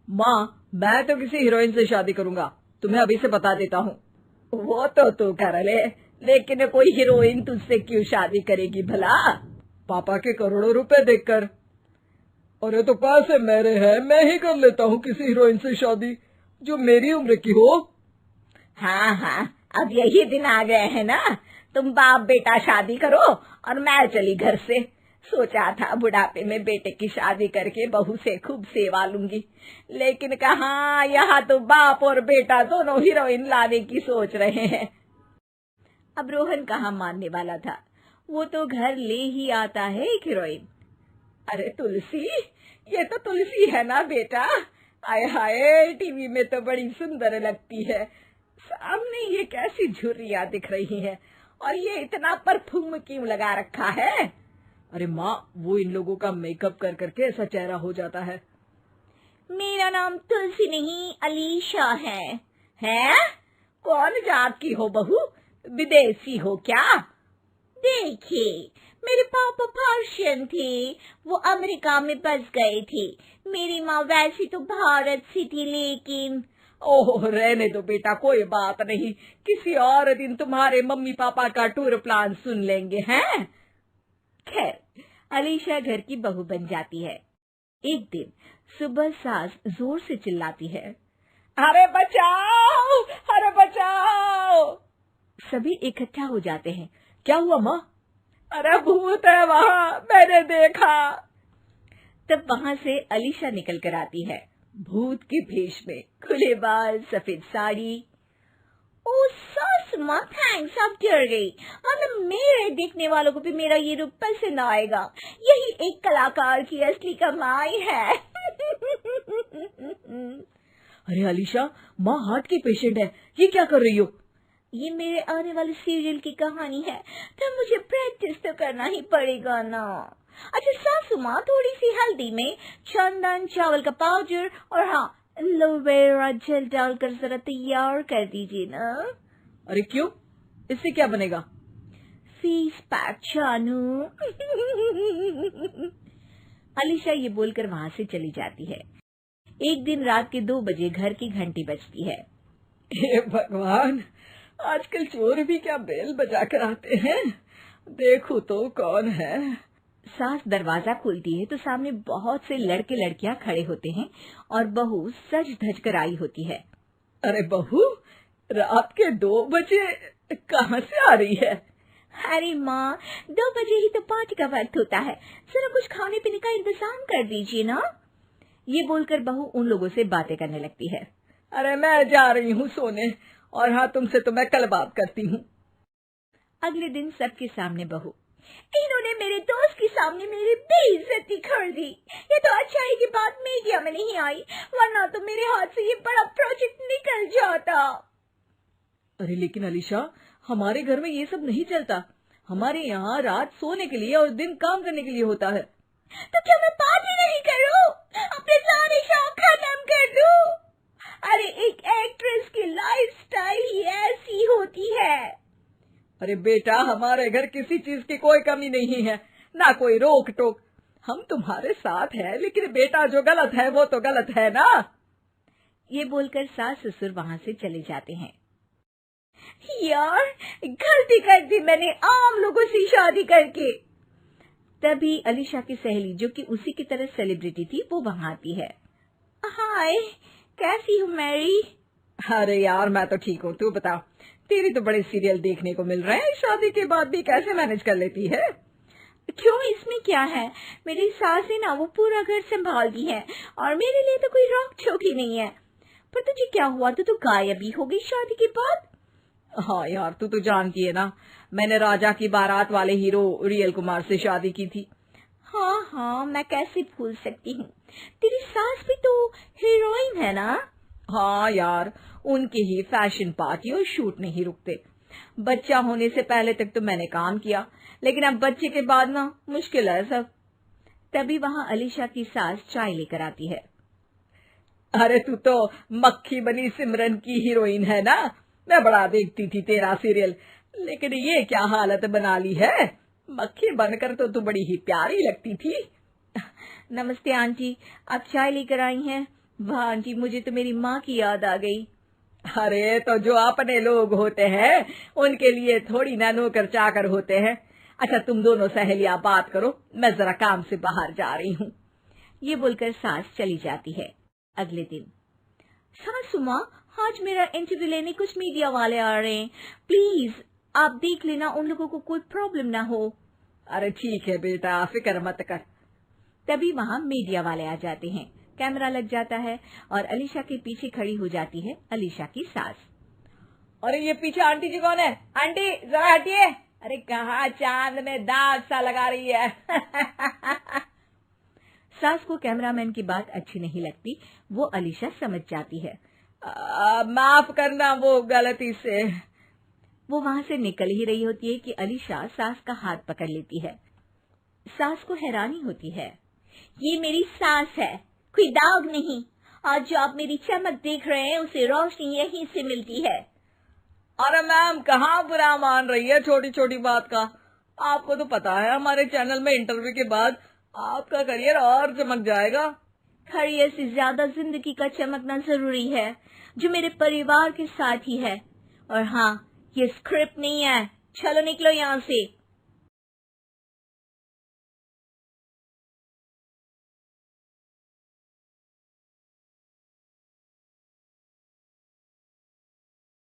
माँ, मैं तो किसी हीरोइन से शादी करूंगा, तुम्हें अभी से बता देता हूँ। वो तो तू कर ले, लेकिन कोई हीरोइन तुझसे क्यों शादी करेगी भला? पापा के करोड़ों रुपए देखकर। अरे तो पैसे मेरे हैं, मैं ही कर लेता हूँ किसी हीरोइन से शादी जो मेरी उम्र की हो। हाँ हाँ, अब यही दिन आ गए हैं ना, तुम बाप बेटा शादी करो और मैं चली घर से। सोचा था बुढ़ापे में बेटे की शादी करके बहू से खूब सेवा लूंगी, लेकिन कहाँ, यहाँ तो बाप और बेटा दोनों हीरोइन लाने की सोच रहे हैं। अब रोहन कहाँ मानने वाला था, वो तो घर ले ही आता है एक हीरोइन। अरे तुलसी, ये तो तुलसी है ना बेटा? आय हाय, टीवी में तो बड़ी सुंदर लगती है, सामने ये कैसी झुर्रियां दिख रही है, और ये इतना परफ्यूम क्यों लगा रखा है? अरे माँ, वो इन लोगों का मेकअप कर करके ऐसा चेहरा हो जाता है। मेरा नाम तुलसी नहीं अलीशा है। हैं? कौन जात की हो बहू? विदेशी हो क्या? देखिए, मेरे पापा पर्शियन थे, वो अमेरिका में बस गए थे। मेरी माँ वैसी तो भारत से थी, लेकिन ओह, रहने दो बेटा, कोई बात नहीं, किसी और दिन तुम्हारे मम्मी पापा का टूर प्लान सुन लेंगे हैं। खैर, अलीशा घर की बहू बन जाती है। एक दिन सुबह सास जोर से चिल्लाती है, अरे बचाओ, अरे बचाओ। सभी इकट्ठा हो जाते हैं। क्या हुआ माँ? अरे भूत है वहाँ, मैंने देखा। तब वहाँ से अलीशा निकल कर आती है, भूत के भेष में, खुले बाल, सफेद साड़ी। ओ सास माँ, थैंक्स, आप डर गई, और मेरे देखने वालों को भी मेरा ये रूप पसंद आएगा। यही एक कलाकार की असली कमाई है। अरे अलीशा, माँ हार्ट की पेशेंट है, ये क्या कर रही हो? ये मेरे आने वाले सीरियल की कहानी है, तो मुझे प्रैक्टिस तो करना ही पड़ेगा ना। अच्छा सासू माँ, थोड़ी सी हल्दी में चंदन, चावल का पाउडर और हाँ, एलोवेरा जेल डालकर जरा तैयार कर दीजिए ना। अरे क्यों, इससे क्या बनेगा? फेस पैक जानू। अलीशा ये बोलकर वहाँ से चली जाती है। एक दिन रात के 2 बजे घर की घंटी बजती है। हे भगवान, आजकल चोर भी क्या बेल बजा कर आते हैं, देखो तो कौन है। सास दरवाजा खोलती है तो सामने बहुत से लड़के लड़कियां खड़े होते हैं और बहू सज धज कर आई होती है। अरे बहू, रात के 2 बजे कहाँ से आ रही है? अरे माँ, 2 बजे ही तो पार्टी का वक्त होता है, जरा कुछ खाने पीने का इंतजाम कर दीजिए ना। ये बोलकर बहू उन लोगों से बातें करने लगती है। अरे मैं जा रही हूँ सोने, और हाँ, तुमसे तो मैं कल बात करती हूँ। अगले दिन सबके सामने बहू, इन्होंने मेरे दोस्त के सामने मेरी बेइज्जती कर दी। ये तो अच्छा है कि बात मीडिया में नहीं आई, वरना तो मेरे हाथ से ये बड़ा प्रोजेक्ट निकल जाता। अरे लेकिन अलीशा, हमारे घर में ये सब नहीं चलता, हमारे यहाँ रात सोने के लिए और दिन काम करने के लिए होता है। तो क्या मैं पार्टी नहीं करूँ, अपने सारे शौक खत्म कर दूँ? अरे एक एक्ट्रेस की लाइफस्टाइल ही ऐसी होती है। अरे बेटा, हमारे घर किसी चीज की कोई कमी नहीं है, ना कोई रोक टोक, हम तुम्हारे साथ हैं, लेकिन बेटा जो गलत है वो तो गलत है ना। ये बोलकर सास ससुर वहाँ से चले जाते हैं। यार, गलती कर दी मैंने आम लोगों से शादी करके। तभी अलीशा की सहेली, जो कि उसी की तरह सेलिब्रिटी थी, वो वहाँ आती है। हाय, कैसी हो मैरी? अरे यार, मैं तो ठीक हूँ, तू बता, तेरी तो बड़े सीरियल देखने को मिल रहे हैं, शादी के बाद भी कैसे मैनेज कर लेती है? क्यों, इसमें क्या है, मेरी सास ने ना वो पूरा घर संभालती है और मेरे लिए तो कोई रोक टोक ही नहीं है। पर तुझे क्या हुआ, तू तो गायब ही हो गई शादी के बाद। हाँ यार, तू तो जानती है ना, मैंने राजा की बारात वाले हीरो रियल कुमार से शादी की थी। हाँ हाँ, मैं कैसे भूल सकती हूँ, तेरी सास भी तो हीरोइन है ना। हाँ यार, उनके ही फैशन पार्टी और शूट नहीं रुकते। बच्चा होने से पहले तक तो मैंने काम किया, लेकिन अब बच्चे के बाद ना मुश्किल है सब। तभी वहाँ अलीशा की सास चाय लेकर आती है। अरे तू तो मक्खी बनी सिमरन की हीरोइन है ना, मैं बड़ा देखती थी तेरा सीरियल, लेकिन ये क्या हालत बना ली है, मक्खी बनकर तो तू बड़ी ही प्यारी लगती थी। नमस्ते आंटी, आप चाय लेकर आई हैं, वाह आंटी, मुझे तो मेरी माँ की याद आ गई। अरे तो जो अपने लोग होते हैं उनके लिए थोड़ी ना नौकर चाकर होते हैं। अच्छा तुम दोनों सहेलियां बात करो, मैं जरा काम से बाहर जा रही हूँ। ये बोलकर सास चली जाती है। अगले दिन, सासू माँ, आज मेरा इंटरव्यू लेने कुछ मीडिया वाले आ रहे हैं, प्लीज आप देख लेना उन लोगों को कोई प्रॉब्लम ना हो। अरे ठीक है बेटा, फिक्र मत कर। तभी वहाँ मीडिया वाले आ जाते हैं। कैमरा लग जाता है और अलीशा के पीछे खड़ी हो जाती है अलीशा की सास। अरे ये पीछे आंटी जी कौन है? आंटी जरा हटिए। अरे कहाँ चांद में दाग सा लगा रही है। सास को कैमरामैन की बात अच्छी नहीं लगती, वो अलीशा समझ जाती है। माफ करना, वो गलती से। वो वहां से निकल ही रही होती है कि अलीशा सास का हाथ पकड़ लेती है। सास को हैरानी होती है, ये मेरी सास है, कोई दाग नहीं, और जो आप मेरी चमक देख रहे हैं उसे रोशनी यहीं से मिलती है। अरे मैम, कहाँ बुरा मान रही है छोटी छोटी बात का। आपको तो पता है हमारे चैनल में इंटरव्यू के बाद आपका करियर और चमक जाएगा। करियर से ज्यादा जिंदगी का चमकना जरूरी है, जो मेरे परिवार के साथ ही है। और हाँ, ये स्क्रिप्ट नहीं है, चलो निकलो यहाँ से।